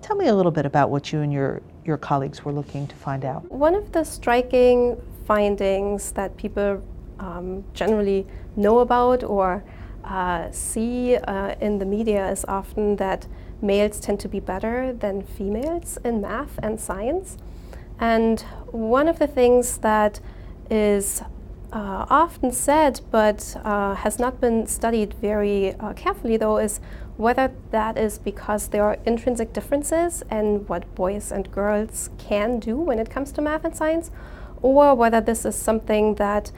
Tell me a little bit about what you and your colleagues were looking to find out. One of the striking findings that people generally know about or see in the media is often that males tend to be better than females in math and science. And one of the things that is often said but has not been studied very carefully though is whether that is because there are intrinsic differences in what boys and girls can do when it comes to math and science, or whether this is something that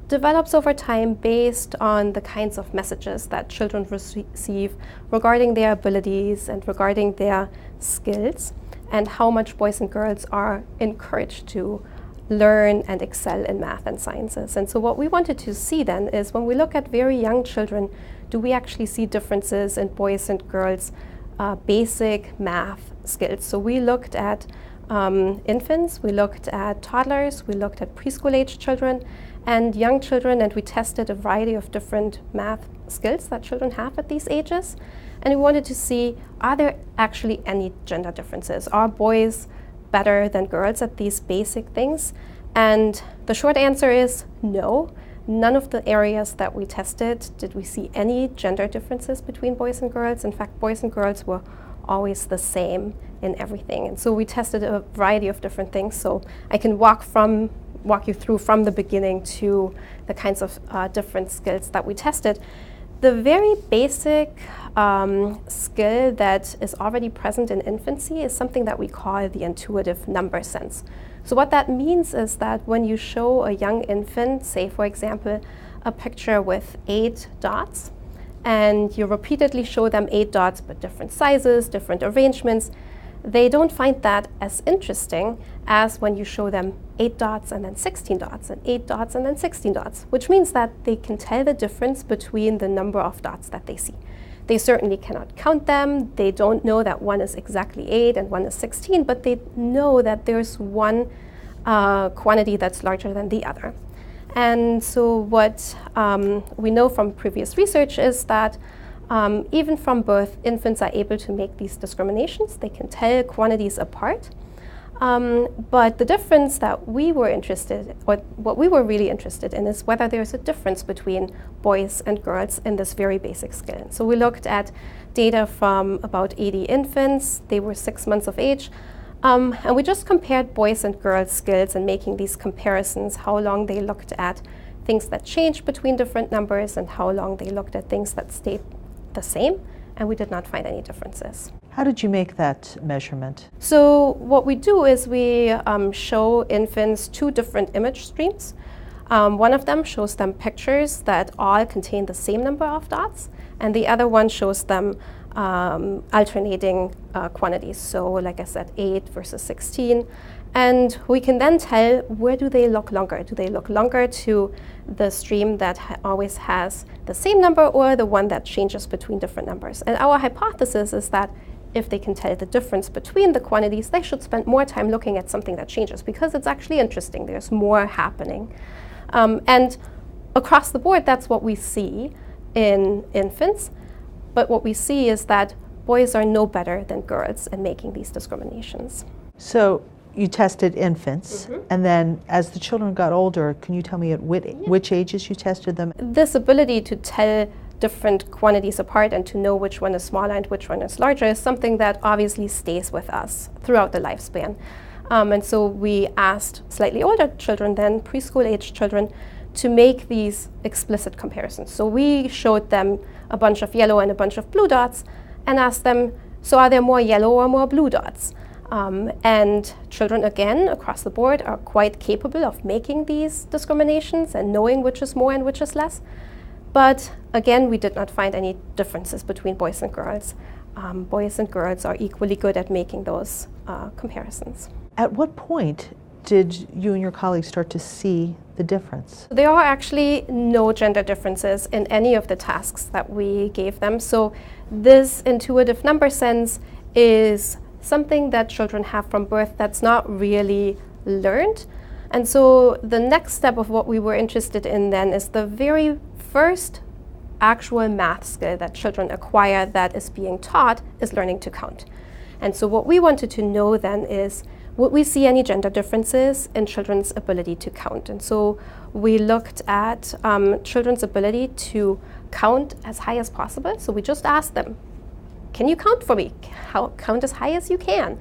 develops over time based on the kinds of messages that children receive regarding their abilities and regarding their skills, and how much boys and girls are encouraged to learn and excel in math and sciences. And so what we wanted to see then is when we look at very young children, do we actually see differences in boys and girls' basic math skills? So we looked at infants, we looked at toddlers, we looked at preschool-age children and young children, and we tested a variety of different math skills that children have at these ages. And we wanted to see, are there actually any gender differences? Are boys better than girls at these basic things? And the short answer is no. None of the areas that we tested did we see any gender differences between boys and girls. In fact, boys and girls were always the same in everything. And so we tested a variety of different things. So I can walk you through from the beginning to the kinds of different skills that we tested. The very basic skill that is already present in infancy is something that we call the intuitive number sense. So what that means is that when you show a young infant, say for example, a picture with 8 dots, and you repeatedly show them 8 dots but different sizes, different arrangements, they don't find that as interesting as when you show them 8 dots and then 16 dots and 8 dots and then 16 dots, which means that they can tell the difference between the number of dots that they see. They certainly cannot count them. They don't know that one is exactly 8 and one is 16, but they know that there's one quantity that's larger than the other. And so what we know from previous research is that even from birth, infants are able to make these discriminations. They can tell quantities apart. But the difference that we were what we were really interested in is whether there's a difference between boys and girls in this very basic skill. So we looked at data from about 80 infants. They were 6 months of age. And we just compared boys and girls' skills and making these comparisons, how long they looked at things that changed between different numbers and how long they looked at things that stayed the same, and we did not find any differences. How did you make that measurement? So what we do is we show infants 2 different image streams. One of them shows them pictures that all contain the same number of dots, and the other one shows them alternating quantities. So like I said, 8 versus 16. And we can then tell, where do they look longer? Do they look longer to the stream that always has the same number, or the one that changes between different numbers? And our hypothesis is that if they can tell the difference between the quantities, they should spend more time looking at something that changes, because it's actually interesting. There's more happening. And across the board, that's what we see in infants. But what we see is that boys are no better than girls in making these discriminations. So you tested infants, and then as the children got older, can you tell me at which ages you tested them? This ability to tell different quantities apart and to know which one is smaller and which one is larger is something that obviously stays with us throughout the lifespan. And so we asked slightly older children than preschool-age children to make these explicit comparisons. So we showed them a bunch of yellow and a bunch of blue dots and asked them, so are there more yellow or more blue dots? And children, again, across the board, are quite capable of making these discriminations and knowing which is more and which is less. But again, we did not find any differences between boys and girls. Boys and girls are equally good at making those comparisons. At what point did you and your colleagues start to see the difference? There are actually no gender differences in any of the tasks that we gave them. So this intuitive number sense is something that children have from birth that's not really learned. And so the next step of what we were interested in then is the very first actual math skill that children acquire that is being taught is learning to count. And so what we wanted to know then is, would we see any gender differences in children's ability to count? And so we looked at children's ability to count as high as possible. So we just asked them, can you count for me? Count as high as you can.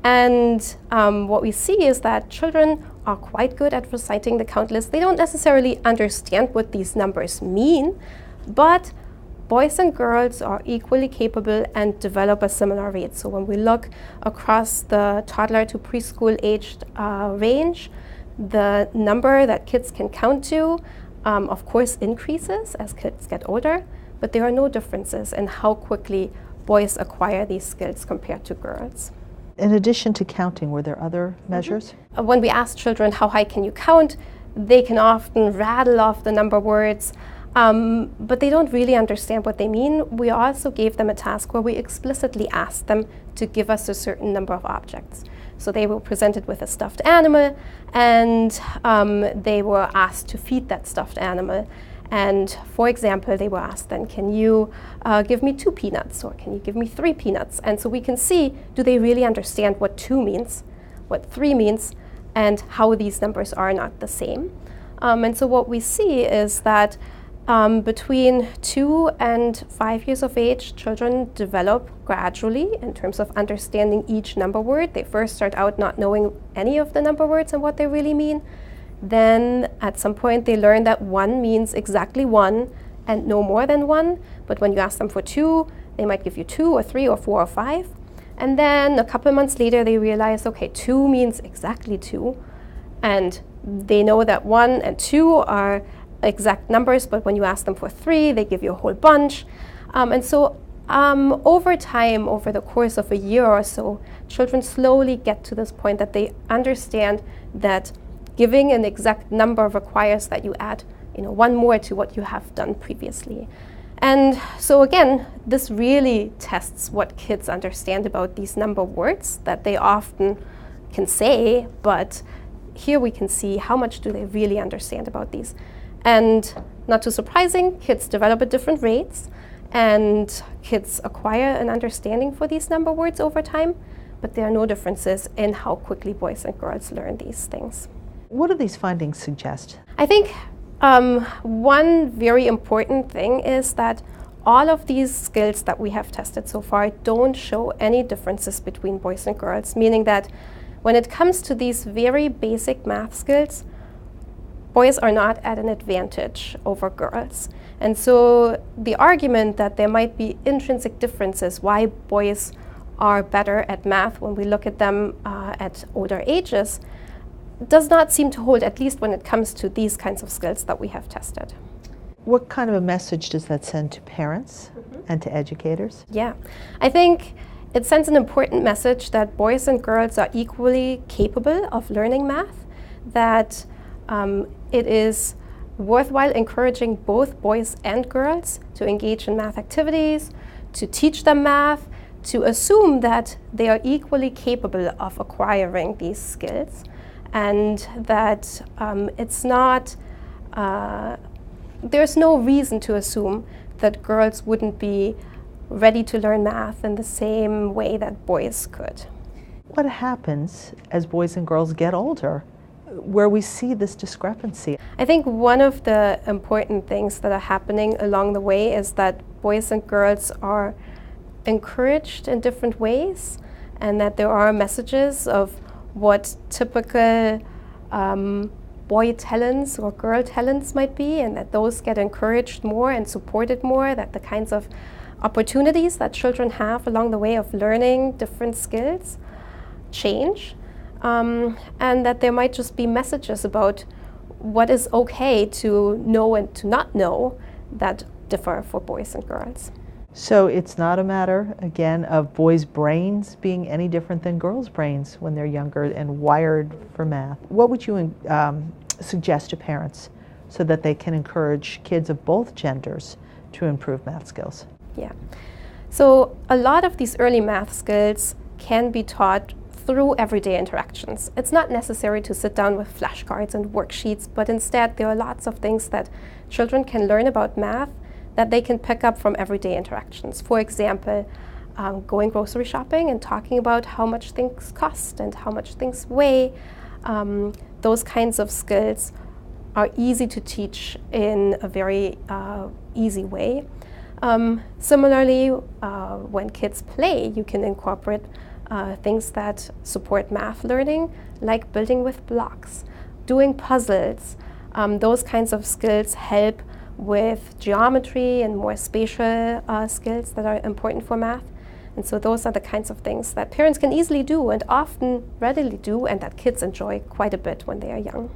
And what we see is that children are quite good at reciting the count list. They don't necessarily understand what these numbers mean, but boys and girls are equally capable and develop a similar rate. So when we look across the toddler to preschool aged range, the number that kids can count to, of course, increases as kids get older, but there are no differences in how quickly boys acquire these skills compared to girls. In addition to counting, were there other measures? When we ask children, how high can you count, they can often rattle off the number words, but they don't really understand what they mean. We also gave them a task where we explicitly asked them to give us a certain number of objects. So they were presented with a stuffed animal, and they were asked to feed that stuffed animal. And for example, they were asked then, can you give me 2 peanuts, or can you give me 3 peanuts? And so we can see, do they really understand what 2 means, what 3 means, and how these numbers are not the same. And so what we see is that between 2 and 5 years of age, children develop gradually in terms of understanding each number word. They first start out not knowing any of the number words and what they really mean. Then at some point they learn that 1 means exactly 1 and no more than 1. But when you ask them for 2, they might give you 2 or 3 or 4 or 5. And then a couple months later they realize, okay, 2 means exactly 2. And they know that 1 and 2 are exact numbers, but when you ask them for 3, they give you a whole bunch. And so over time, over the course of a year or so, children slowly get to this point that they understand that giving an exact number requires that you add, 1 more to what you have done previously. And so again, this really tests what kids understand about these number words that they often can say, but here we can see how much do they really understand about these. And not too surprising, kids develop at different rates, and kids acquire an understanding for these number words over time, but there are no differences in how quickly boys and girls learn these things. What do these findings suggest? I think one very important thing is that all of these skills that we have tested so far don't show any differences between boys and girls, meaning that when it comes to these very basic math skills, boys are not at an advantage over girls. And so the argument that there might be intrinsic differences why boys are better at math when we look at them at older ages does not seem to hold, at least when it comes to these kinds of skills that we have tested. What kind of a message does that send to parents and to educators? Yeah, I think it sends an important message that boys and girls are equally capable of learning math, that it is worthwhile encouraging both boys and girls to engage in math activities, to teach them math, to assume that they are equally capable of acquiring these skills, and that it's not, there's no reason to assume that girls wouldn't be ready to learn math in the same way that boys could. What happens as boys and girls get older, where we see this discrepancy? I think one of the important things that are happening along the way is that boys and girls are encouraged in different ways, and that there are messages of what typical boy talents or girl talents might be, and that those get encouraged more and supported more, that the kinds of opportunities that children have along the way of learning different skills change, and that there might just be messages about what is okay to know and to not know that differ for boys and girls. So it's not a matter, again, of boys' brains being any different than girls' brains when they're younger and wired for math. What would you suggest to parents so that they can encourage kids of both genders to improve math skills? Yeah. So a lot of these early math skills can be taught through everyday interactions. It's not necessary to sit down with flashcards and worksheets, but instead there are lots of things that children can learn about math that they can pick up from everyday interactions. For example, going grocery shopping and talking about how much things cost and how much things weigh. Those kinds of skills are easy to teach in a very easy way. Similarly, when kids play, you can incorporate things that support math learning, like building with blocks, doing puzzles. Those kinds of skills help with geometry and more spatial skills that are important for math. And so those are the kinds of things that parents can easily do and often readily do, and that kids enjoy quite a bit when they are young.